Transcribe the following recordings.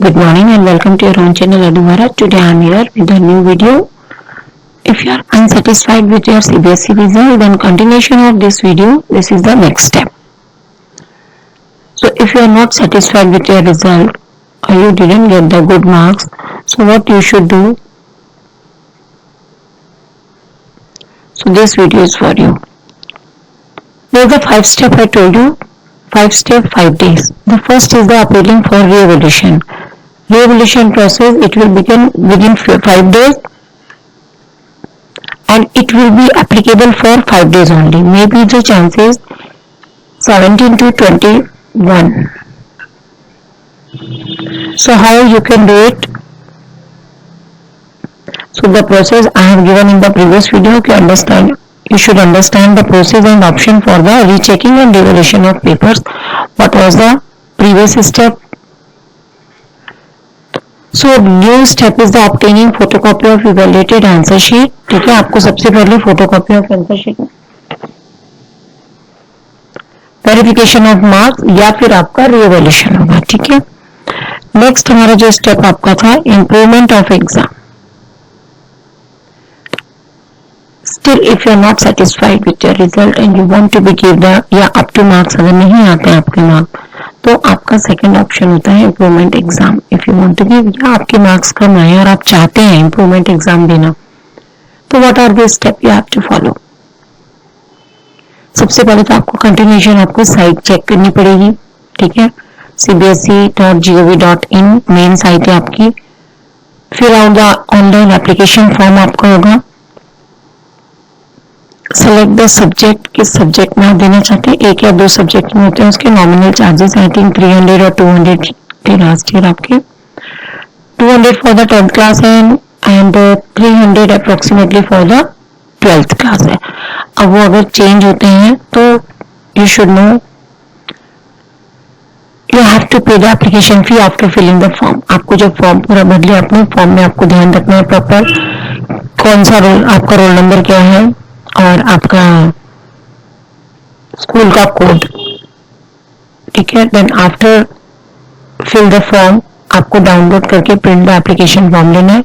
Good morning and welcome to your own channel Adumara. Today I am here with a new video. If you are unsatisfied with your CBSE result, then continuation of this video, this is the next step. So if you are not satisfied with your result or you didn't get the good marks, so what you should do? So this video is for you. There is the 5 step I told you. 5 step, 5 days. The first is the appealing for re-evaluation. Re-evaluation process, it will begin within 5 days and it will be applicable for 5 days only. Maybe the chances 17 to 21. So how you can do it? So the process I have given in the previous video, you should understand the process and option for the rechecking and evaluation of papers. What was the previous step? So new step is the obtaining photocopy of evaluated answer sheet. ठीक है, आपको सबसे पहले photocopy of answer sheet verification of marks या फिर आपका रीएवैल्यूएशन होगा. ठीक है, नेक्स्ट हमारा जो स्टेप आपका था improvement of exam. Still, if you are not satisfied with your result and you want to be give the या up to marks अगर नहीं आते हैं आपके मार्क्स, तो आपका सेकंड ऑप्शन होता है improvement exam. If you want to give या आपके मार्क्स कम आए और आप चाहते हैं इम्प्रूवमेंट एग्जाम देना, तो what are the step you have to follow. सबसे पहले तो आपको कंटिन्यूएशन आपको साइट चेक करनी पड़ेगी. ठीक है, cbse.gov.in मेन साइट है आपकी. फिर out the online application form आपका होगा. सेलेक्ट द सब्जेक्ट, किस सब्जेक्ट में आप देना चाहते हैं. एक या दो सब्जेक्ट में होते हैं, उसके नॉमिनल चार्जेस आई थिंक 300 और 200 थे लास्ट ईयर आपके. 200 for the 10th class and 300 approximately for the 12th class है. अब वो अगर चेंज होते हैं तो you should know you have to pay the application fee after filling the form. आपको जब फॉर्म पूरा भर लिया अपने फॉर्म में आपको ध्यान रखना है प्रॉपर कौन सा रोल, आपका रोल नंबर क्या है और आपका स्कूल का कोड. ठीक है, then after fill the form आपको डाउनलोड करके प्रिंट द एप्लीकेशन फॉर्म लेना है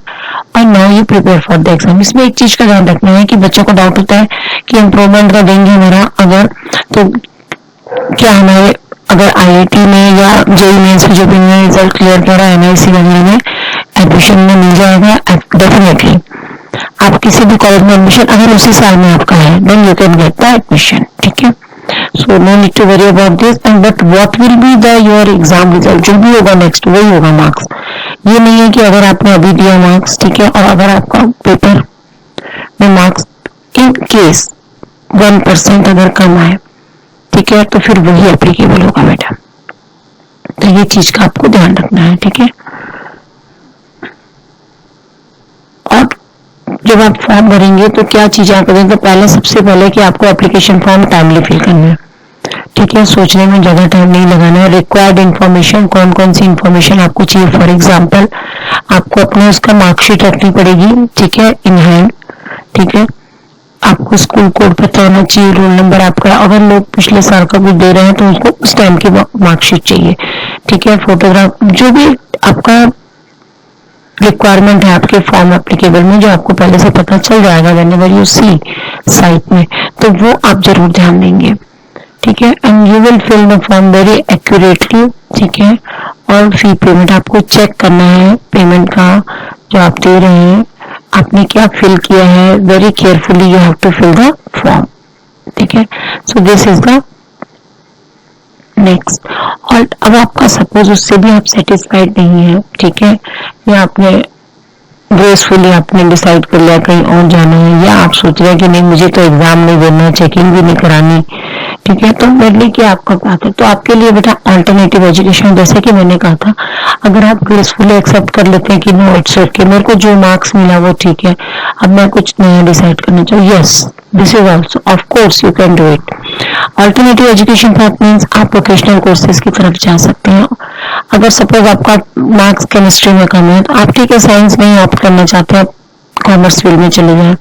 और now you prepare for the exam. इसमें एक चीज का ध्यान रखना है कि बच्चों को डाउट होता है कि इम्प्रूवमेंट का देंगे हमारा अगर, तो क्या हमारे अगर आईआईटी में या जेईई मेंस में जो भी रिजल्ट क्लियर करा एनआईसी वगैरह में एडमिशन में मिल जाएगा. डेफिनेटली आप किसी भी कॉलेज में एडमिशन अगर उसी साल में आपका है then you can get the admission. ठीक है, so no need to worry about this. And but what will be the your exam result, जो भी होगा नेक्स्ट वही होगा मार्क्स. ये नहीं है कि अगर आपने अभी दिया मार्क्स, ठीक है, और अगर आपका पेपर में मार्क्स इन केस 1% अगर कम आए, ठीक है, तो फिर वही एप्लीकेबल होगा बेटा. तो ये चीज का आपको ध्यान रखना है. ठीक है, और जब आप फॉर्म भरेंगे तो क्या चीजें आप करेंगे, तो पहले सबसे पहले कि आपको एप्लीकेशन फॉर्म टाइमली फिल करना है. ठीक है, सोचने में ज्यादा टाइम नहीं लगाना है. रिक्वायर्ड इन्फॉर्मेशन, कौन कौन सी इन्फॉर्मेशन आपको चाहिए. फॉर एग्जाम्पल आपको अपने उसका मार्कशीट रखनी पड़ेगी. ठीक है, इन हैंड. ठीक है, आपको स्कूल कोड पता होना चाहिए, रोल नंबर आपका. अगर लोग पिछले साल का कुछ दे रहे हैं तो उसको उस टाइम की मार्कशीट चाहिए. ठीक है, फोटोग्राफ, जो भी आपका रिक्वायरमेंट है आपके फॉर्म एप्लीकेबल में, जो आपको पहले से पता चल जाएगा व्हेनेवर यू सी साइट में, तो वो आप जरूर ध्यान देंगे. ठीक है, and you will fill the form very accurately. ठीक है, और फी पेमेंट आपको चेक करना है. पेमेंट का जो आप दे रहे हैं आपने क्या फिल किया है, very carefully you have to fill the form. ठीक है, so this is the next. और अब आपका सपोज उससे भी आप सेटिस्फाइड नहीं है, ठीक है, या आपने ग्रेसफुली आपने डिसाइड कर लिया कहीं और जाना है, या आप सोच रहे हैं कि नहीं मुझे तो एग्जाम नहीं देना, चेकिंग भी नहीं करानी. ठीक है, तो मेरे क्या आपका बात है, तो आपके लिए बेटा अल्टरनेटिव एजुकेशन, जैसे कि मैंने कहा था, अगर आप ग्रेसफुली एक्सेप्ट कर लेते हैं कि नो इट्स ओके, मेरे को जो मार्क्स मिला वो ठीक है, अब मैं कुछ नया डिसाइड करना चाहूँ, yes this is also of course you can do it. Alternative education path means आप वोकेशनल कोर्सेज की तरफ जा सकते हैं. अगर सपोज आपका मार्क्स केमिस्ट्री में कम है तो आप ठीक है साइंस नहीं ऑप्ट करना चाहते, आप कॉमर्स फील्ड में चले जाएं,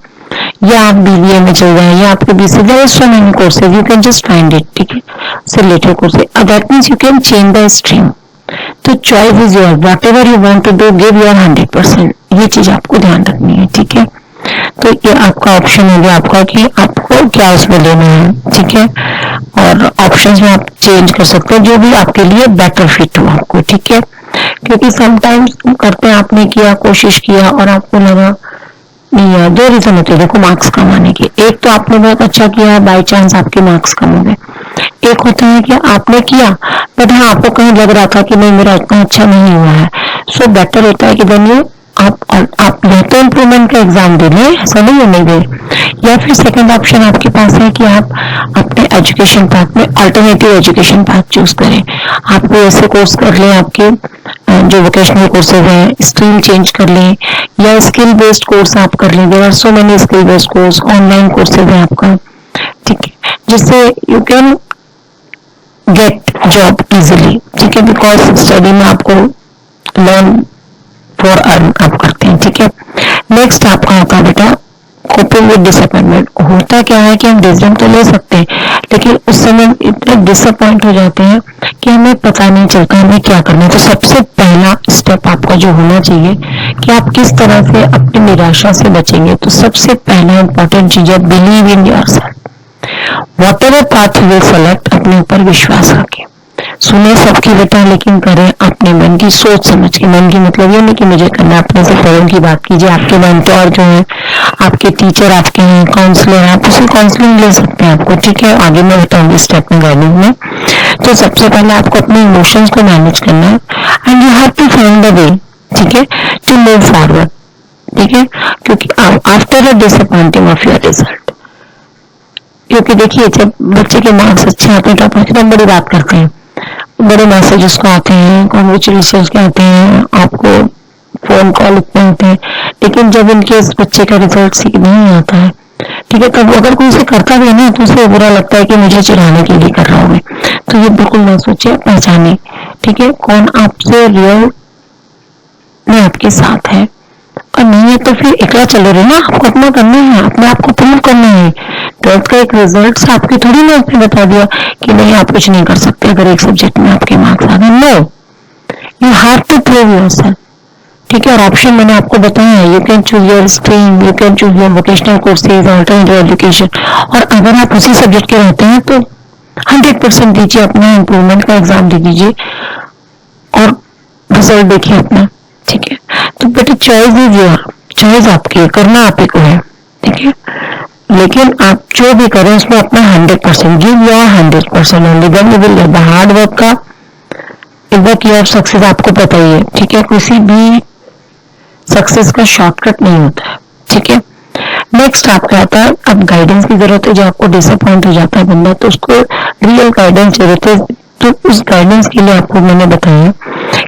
या आप बीबीए में चल जाएं, या आपके BCA, there is so many courses, you can just find it. ठीक है, से related courses, that means you can change the stream. तो choice is your, whatever you want to do give your 100%, ये चीज आपको ध्यान रखनी है, ठीक है। तो ये आपका ऑप्शन हो गया आपका कि आपको क्या उसमें लेना है, ठीक है। और ऑप्शंस में आप चेंज कर सकते हो जो भी आपके लिए बेटर फिट हो आपको, ठीक है। क्योंकि समटाइम्स करते हैं, आपने किया, कोशिश किया और आपको लगा नहीं यार, दो रीजन होते हैं देखो मार्क्स कम आने के। एक तो आपने बहुत अच्छा किया, बाय चांस आपके मार्क्स कम हो गए। एक होता है कि आपने किया बट हाँ आपको कहीं लग रहा था कि नहीं मेरा इतना अच्छा नहीं हुआ है। सो बेटर होता है कि देन यू आप या तो इम्प्रूवमेंट का एग्जाम दे लें, ऐसा नहीं है नहीं दे, या फिर सेकंड ऑप्शन आपके पास है कि आप अपने एजुकेशन पाथ में अल्टरनेटिव एजुकेशन पाथ चूज करें। आप कोई ऐसे कोर्स कर लें, आपके जो वोकेशनल कोर्सेज हैं, स्ट्रीम चेंज कर लें, या स्किल बेस्ड कोर्स आप कर लें। There are so many skill based course, online courses है आपका, ठीक है, जिससे you can get job easily, ठीक है। बिकॉज स्टडी में आपको लर्न फॉर अर्न आप करते हैं, ठीक है। नेक्स्ट आपका आता है बेटा कोपिंग विद डिसअपॉइंटमेंट। होता क्या है कि हम डिसीजन तो ले सकते हैं लेकिन उस समय इतने डिसअपॉइंट हो जाते हैं कि हमें पता नहीं चलता हमें क्या करना है। तो सबसे पहला स्टेप आपका जो होना चाहिए कि आप किस तरह से अपनी निराशा से बचेंगे। तो सबसे पहला इंपॉर्टेंट चीज है believe in yourself. What ever path you will select, अपने ऊपर विश्वास रखें। सुने सबकी बेटा लेकिन करें अपने मन की सोच समझ के। मन की मतलब ये नहीं कि मुझे करना, अपने से बड़ों की बात कीजिए। आपके मेंटोर जो है, आपके टीचर आपके हैं, काउंसलर, आप उससे काउंसलिंग ले सकते हैं आपको, ठीक है। आगे मैं बताऊंगी स्टेप में गाइडिंग में। तो सबसे पहले आपको अपने इमोशंस को मैनेज करना है and you have to find the way, ठीक है, टू मूव फॉरवर्ड, ठीक है। क्योंकि after a disappointing of your result, क्योंकि देखिए जब बच्चे के मार्क्स अच्छे आते हैं तो हम बड़ी बात करते हैं, बड़े मैसेजेस को आते हैं, कॉन्ग्रेचुलेशन के आते हैं, आपको फोन कॉल इतने होते हैं। लेकिन जब इनके इस बच्चे का रिजल्ट सीख नहीं आता है, ठीक है, तब अगर कोई इसे करता भी है ना तो उसे बुरा लगता है कि मुझे चिढ़ाने के लिए कर रहा हूँ मैं। तो ये बिल्कुल ना सोचे, पहचाने, ठीक है, कौन आपसे रियल में आपके साथ है और नहीं है तो फिर एकला चले रहे ना। आपको अपना करना है, अपने आप को प्रूव करना है। ट्वेल्थ का एक रिजल्ट आपकी थोड़ी ना उसने बता दिया कि नहीं आप कुछ नहीं कर सकते अगर एक सब्जेक्ट में आपके मार्क्स आ गए। No, you have to prove yourself, ठीक है। और ऑप्शन मैंने आपको बताया है, you can choose your stream, you can choose your vocational courses, alternative education. और अगर आप उसी सब्जेक्ट के रहते हैं तो 100% दीजिए, अपना इम्प्रूवमेंट का एग्जाम दे दीजिए और रिजल्ट देखिए अपना, ठीक है। तो बेटा चॉइस इज योर, चॉइस आपकी, करना आप ही को है, ठीक है। लेकिन आप जो भी करें उसमें अपना 100% give your 100% only, then you will get the hard work का एक बार की सक्सेस आपको पता ही है, ठीक है। किसी भी सक्सेस का शॉर्टकट नहीं होता है, ठीक है। नेक्स्ट आपका आता है अब गाइडेंस की जरूरत है। जो आपको डिसअपॉइंट हो जाता है बंदा तो उसको रियल गाइडेंस जरूरत है। तो उस गाइडेंस के लिए आपको मैंने बताया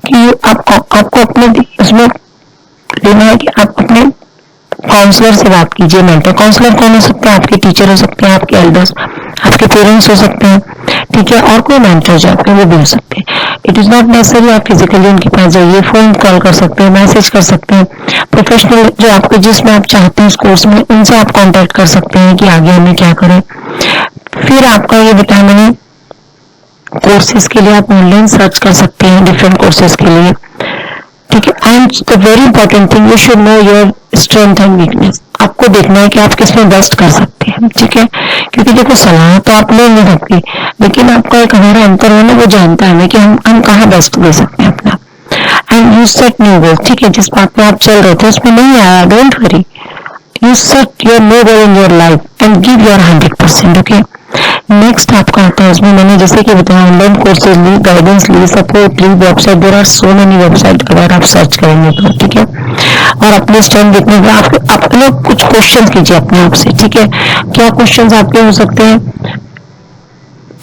कि आपको अपने उसमें लेना है कि आप अपने काउंसलर से बात कीजिए। मेंटर काउंसलर कौन हो सकते हैं? आपके टीचर हो सकते हैं, आपके एल्डर्स, आपके पेरेंट्स हो सकते हैं, ठीक है। और कोई मेंटर जो आपके वो भी हो सकते हैं। इट इज नॉट नेसेसरी आप फिजिकली उनके पास जाइए, फोन कॉल कर सकते हैं, मैसेज कर सकते हैं। प्रोफेशनल जो आपको जिसमें आप चाहते हैं उस कोर्स में, उनसे आप कॉन्टेक्ट कर सकते हैं कि आगे हमें क्या करें। फिर आपका ये बताया मैंने कोर्सेज के लिए आप ऑनलाइन सर्च कर सकते हैं डिफरेंट कोर्सेज के लिए, ठीक है। And the very important thing, you should know your strength and weakness. आपको देखना है कि आप किसमें बेस्ट कर सकते हैं, ठीक है। क्योंकि देखो सलाह तो आप ले नहीं सकती, लेकिन आपका एक हमारा अंतर है ना, वो जानता है कि हम कहाँ बेस्ट दे सकते हैं अपना। एंड यू सेट न्यू गोल, ठीक है। जिस बात पे आप चल रहे थे उसमें नहीं आया, don't worry, you set your new goal in your life and give your 100%, okay. Next आपका आता है उसमें मैंने जैसे कि बताया ऑनलाइन कोर्सेज ली, गाइडेंस ली, सपोर्ट ली, website, there are so many website अगर आप सर्च करेंगे तो, ठीक है। और अपने स्ट्रेंथ देखने के आप लोग कुछ क्वेश्चन कीजिए अपने आप से, ठीक है। क्या क्वेश्चन आपके हो सकते हैं,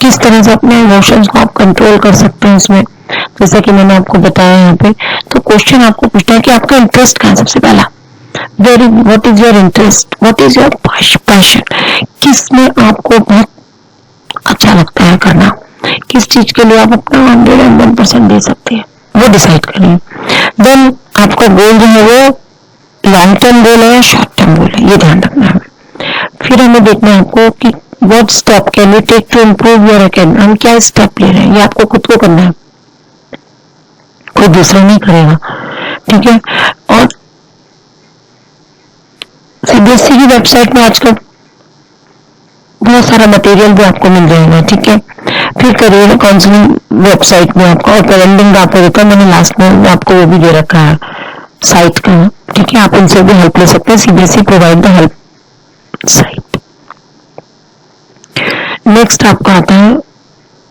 किस तरह से अपने इमोशंस को आप कंट्रोल कर सकते हैं उसमें, जैसा कि मैंने आपको बताया यहाँ पे। तो क्वेश्चन आपको पूछना है कि आपका इंटरेस्ट क्या है। सबसे पहला what is your interest, what is your passion, किस में आपको बहुत अच्छा लगता है करना, किस चीज के लिए आप अपना 101% दे सकते हैं, वो डिसाइड करिए। देन आपका गोल जो है वो लॉन्ग टर्म गोल है या शॉर्ट टर्म गोल है, ये ध्यान रखना है। फिर हमें देखना है आपको कि what step can you take to improve your academy, हम क्या स्टेप ले रहे हैं, ये आपको खुद को करना है। कोई दूसरा नहीं करेगा, ठीक है। और सीबीएसई की वेबसाइट में आजकल बहुत सारा मटेरियल भी आपको मिल जाएगा, ठीक है। फिर करियर काउंसलिंग वेबसाइट में आपको और कैलेंडर आपको देता, मैंने लास्ट में आपको वो भी दे रखा है साइट का, ठीक है। आप उनसे भी हेल्प ले सकते हैं। CBSE provide the help site. Next आपका आता है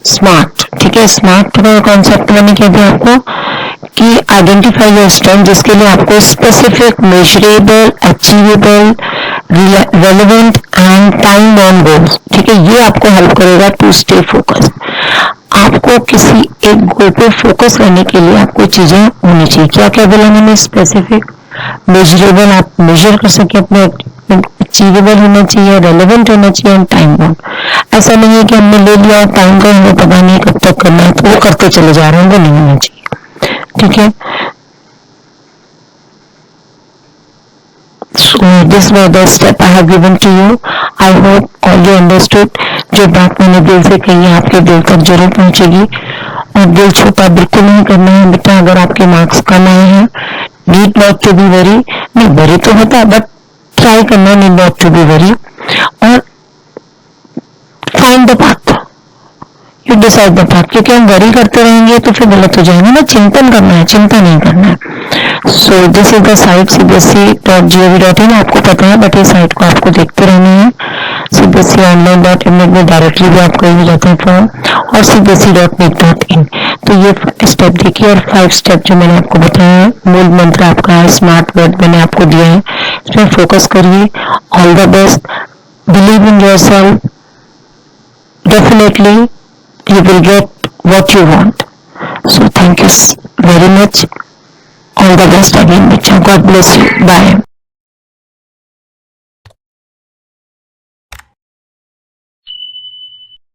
स्मार्ट, ठीक है। स्मार्ट का कॉन्सेप्ट मैंने कह दिया आपको कि आइडेंटिफाई योर स्ट्रेंथ, जिसके लिए आपको specific, measurable, achievable, relevant and time bound goals, ठीक है। ये आपको हेल्प करेगा टू स्टे फोकस। आपको किसी एक गोल पे फोकस करने के लिए आपको चीजें होनी चाहिए। क्या क्या बोला मैंने? स्पेसिफिक, मेजरेबल, आप मेजर कर सके अपने, अचीवेबल होना चाहिए, रेलेवेंट होना चाहिए एंड टाइम बाउंड। ऐसा नहीं है कि हमने ले लिया और टाइम का हमें पता नहीं कब तक करना है तो वो करते चले जा रहे हैं, वो नहीं होना चाहिए, ठीक है। So this was the step I have given to you. I hope all you understood. जो बात मैंने दिल से कही है आपके दिल तक जरूर पहुंचेगी। और दिल छोटा बिल्कुल नहीं करना है बेटा। अगर आपके मार्क्स कम आए हैं, need not to be worry, नहीं वरी तो होता है बट ट्राई करना, need not to be worry. और find the path, you decide the path, क्योंकि हम वरी करते रहेंगे तो फिर गलत हो जाएंगे ना। चिंतन करना है, चिंता नहीं करना है। So this is the site cbse.gov.in, आपको पता है बट ये साइट को आपको देखते रहना है। cbseonline.in में डायरेक्टली भी आप कहीं भी जाते हैं फॉर्म, और cbse.nic.in। तो ये स्टेप देखिए, और 5 स्टेप जो मैंने आपको बताया है, मूल मंत्र आपका है स्मार्ट वर्ड मैंने आपको दिया है, इसमें फोकस करिए। All the best, believe in your self, definitely you will get what you want. So thank you very much. All the best again, Bicha. God bless you. Bye.